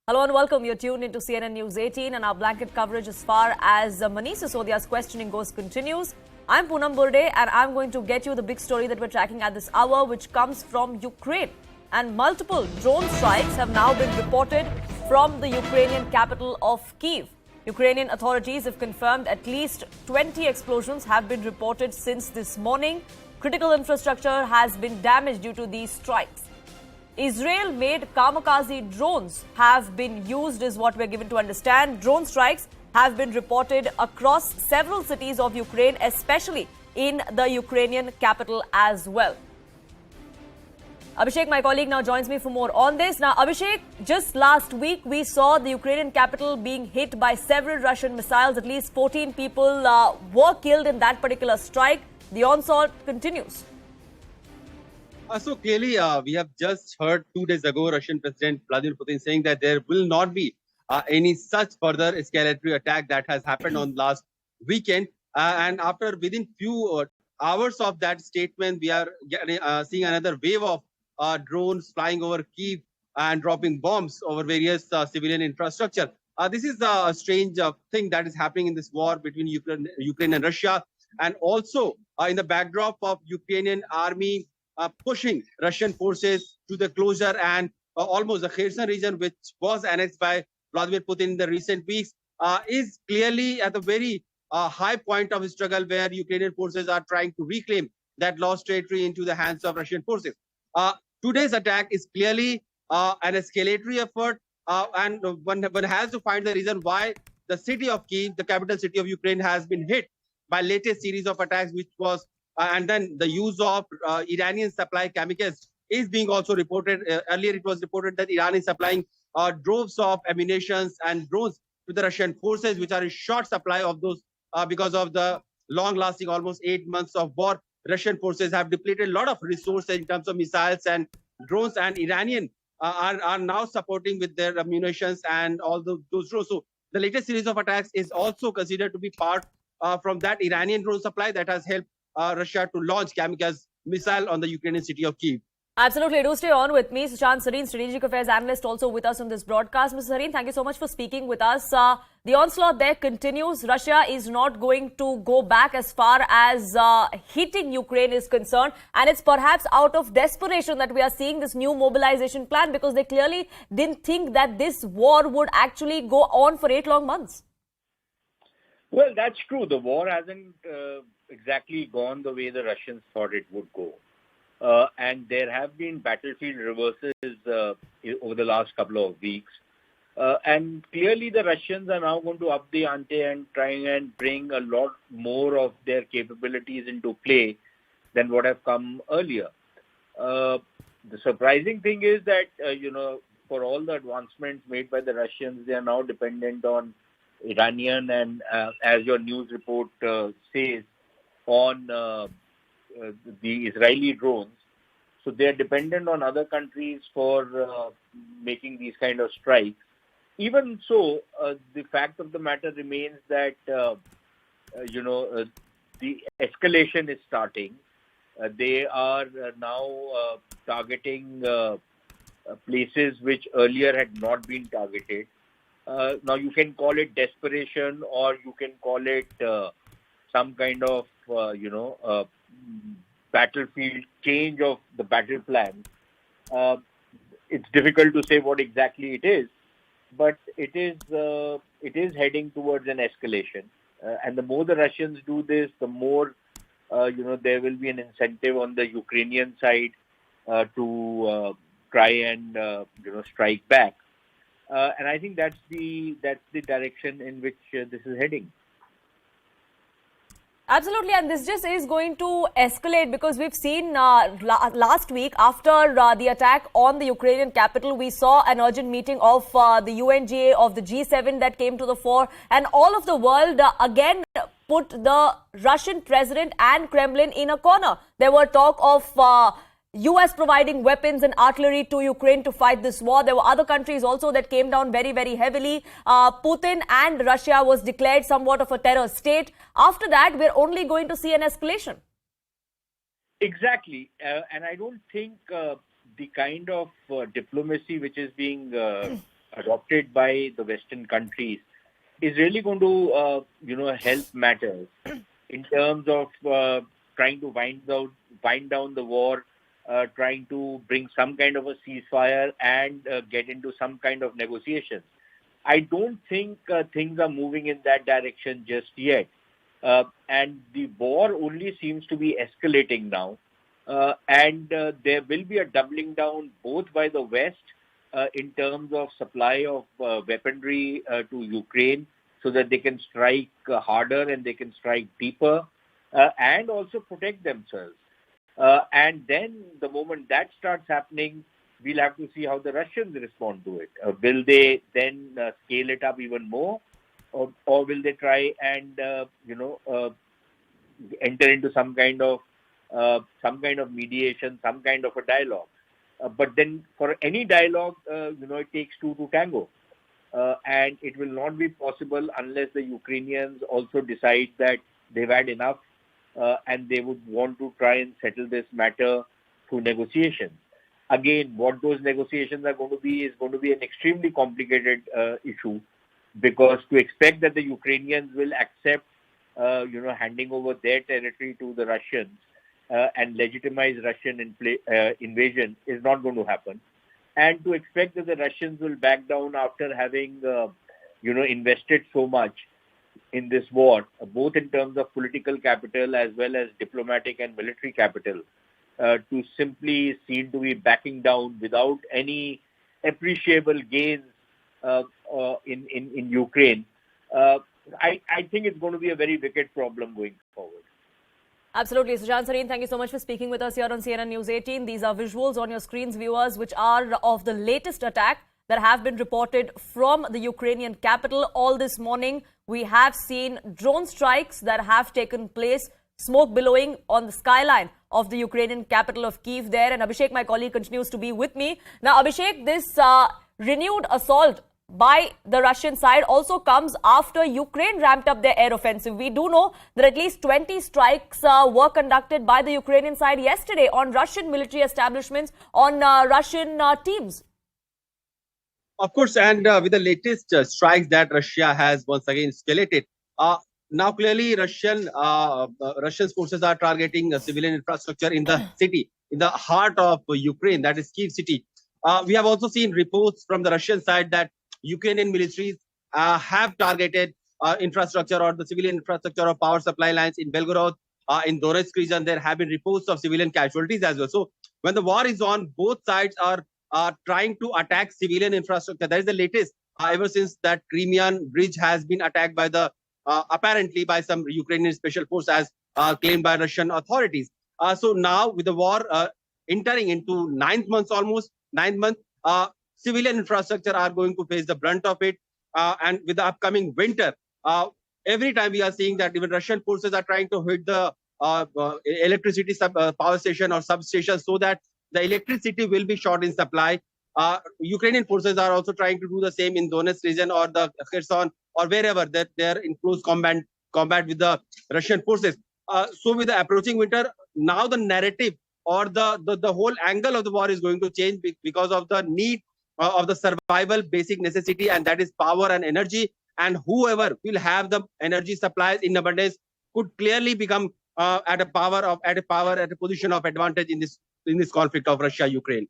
Hello and welcome. You're tuned into CNN News 18 and our blanket coverage as far as Manish Sisodia's questioning goes continues. I'm Poonam Burde and I'm going to get you the big story that we're tracking at this hour, which comes from Ukraine. And multiple drone strikes have now been reported from the Ukrainian capital of Kyiv. Ukrainian authorities have confirmed at least 20 explosions have been reported since this morning. Critical infrastructure has been damaged due to these strikes. Israel-made kamikaze drones have been used, is what we're given to understand. Drone strikes have been reported across several cities of Ukraine, especially in the Ukrainian capital as well. Abhishek, my colleague, now joins me for more on this. Now, Abhishek, just last week we saw the Ukrainian capital being hit by several Russian missiles. At least 14 people were killed in that particular strike. The onslaught continues. So clearly, we have just heard 2 days ago Russian President Vladimir Putin saying that there will not be any such further escalatory attack that has happened on last weekend. And after within few hours of that statement, we are seeing another wave of drones flying over Kyiv and dropping bombs over various civilian infrastructure. This is a strange thing that is happening in this war between Ukraine and Russia, and also in the backdrop of Ukrainian army pushing Russian forces to the closure and almost the Kherson region, which was annexed by Vladimir Putin in the recent weeks, is clearly at a very high point of struggle where Ukrainian forces are trying to reclaim that lost territory into the hands of Russian forces. Today's attack is clearly an escalatory effort, and one has to find the reason why the city of Kyiv, the capital city of Ukraine, has been hit by latest series of attacks, which was and then the use of Iranian supply chemicals is being also reported. Earlier, it was reported that Iran is supplying droves of ammunition and drones to the Russian forces, which are in short supply of those because of the long-lasting, almost 8 months of war. Russian forces have depleted a lot of resources in terms of missiles and drones, and Iranian are now supporting with their ammunitions and all those drones. So the latest series of attacks is also considered to be part from that Iranian drone supply that has helped Russia to launch kamikaze missile on the Ukrainian city of Kyiv. Absolutely. Do stay on with me. Sushant Sareen, Strategic Affairs Analyst, also with us on this broadcast. Mr. Sareen, thank you so much for speaking with us. The onslaught there continues. Russia is not going to go back as far as hitting Ukraine is concerned. And it's perhaps out of desperation that we are seeing this new mobilization plan, because they clearly didn't think that this war would actually go on for 8 long months. Well, that's true. The war hasn't exactly gone the way the Russians thought it would go. And there have been battlefield reverses over the last couple of weeks. And clearly the Russians are now going to up the ante and try and bring a lot more of their capabilities into play than what have come earlier. The surprising thing is that, for all the advancements made by the Russians, they are now dependent on Iranian and, as your news report says, on the Israeli drones. So they are dependent on other countries for making these kind of strikes. Even so, the fact of the matter remains that, the escalation is starting. They are now targeting places which earlier had not been targeted. Now, you can call it desperation, or you can call it some kind of, battlefield change of the battle plan. It's difficult to say what exactly it is, but it is heading towards an escalation. And the more the Russians do this, the more, there will be an incentive on the Ukrainian side to try and, strike back. And I think that's the direction in which this is heading. Absolutely, and this just is going to escalate, because we've seen last week, after the attack on the Ukrainian capital, we saw an urgent meeting of the UNGA, of the G7 that came to the fore, and all of the world again put the Russian president and Kremlin in a corner. There were talk of US providing weapons and artillery to Ukraine to fight this war. There were other countries also that came down very, very heavily. Putin and Russia was declared somewhat of a terror state. After that, we're only going to see an escalation. Exactly. And I don't think the kind of diplomacy which is being adopted by the Western countries is really going to, help matters in terms of trying to wind down the war, trying to bring some kind of a ceasefire and get into some kind of negotiations. I don't think things are moving in that direction just yet. And the war only seems to be escalating now. And there will be a doubling down both by the West in terms of supply of weaponry to Ukraine so that they can strike harder and they can strike deeper and also protect themselves. And then the moment that starts happening, we'll have to see how the Russians respond to it. Will they then scale it up even more? Or will they try and, enter into some kind of mediation, some kind of a dialogue? But then for any dialogue, it takes two to tango. And it will not be possible unless the Ukrainians also decide that they've had enough and they would want to try and settle this matter through negotiations. Again, what those negotiations are going to be is going to be an extremely complicated issue, because to expect that the Ukrainians will accept, handing over their territory to the Russians and legitimize Russian invasion is not going to happen. And to expect that the Russians will back down after having, invested so much in this war, both in terms of political capital as well as diplomatic and military capital, to simply seem to be backing down without any appreciable gains in Ukraine, I think it's going to be a very wicked problem going forward. Absolutely. Sushant Sareen, thank you so much for speaking with us here on CNN News 18. These are visuals on your screens, viewers, which are of the latest attack that have been reported from the Ukrainian capital. All this morning, we have seen drone strikes that have taken place, smoke billowing on the skyline of the Ukrainian capital of Kyiv there. And Abhishek, my colleague, continues to be with me. Now, Abhishek, this renewed assault by the Russian side also comes after Ukraine ramped up their air offensive. We do know that at least 20 strikes were conducted by the Ukrainian side yesterday on Russian military establishments, on Russian teams. Of course, and with the latest strikes that Russia has once again escalated, now clearly Russian forces are targeting civilian infrastructure in the city, in the heart of Ukraine, that is Kyiv city. We have also seen reports from the Russian side that Ukrainian militaries have targeted infrastructure or the civilian infrastructure of power supply lines in Belgorod, in Donetsk region. There have been reports of civilian casualties as well. So when the war is on, both sides are trying to attack civilian infrastructure. That is the latest ever since that Crimean bridge has been attacked by the apparently by some Ukrainian special force, as claimed by Russian authorities. So now with the war entering into ninth month, civilian infrastructure are going to face the brunt of it. And with the upcoming winter, every time we are seeing that even Russian forces are trying to hit the electricity power station or substation so that the electricity will be short in supply. Ukrainian forces are also trying to do the same in Donetsk region or the Kherson or wherever that they are in close combat with the Russian forces. So with the approaching winter, now the narrative or the whole angle of the war is going to change because of the need of the survival basic necessity, and that is power and energy. And whoever will have the energy supplies in abundance could clearly become at a position of advantage in this conflict of Russia-Ukraine.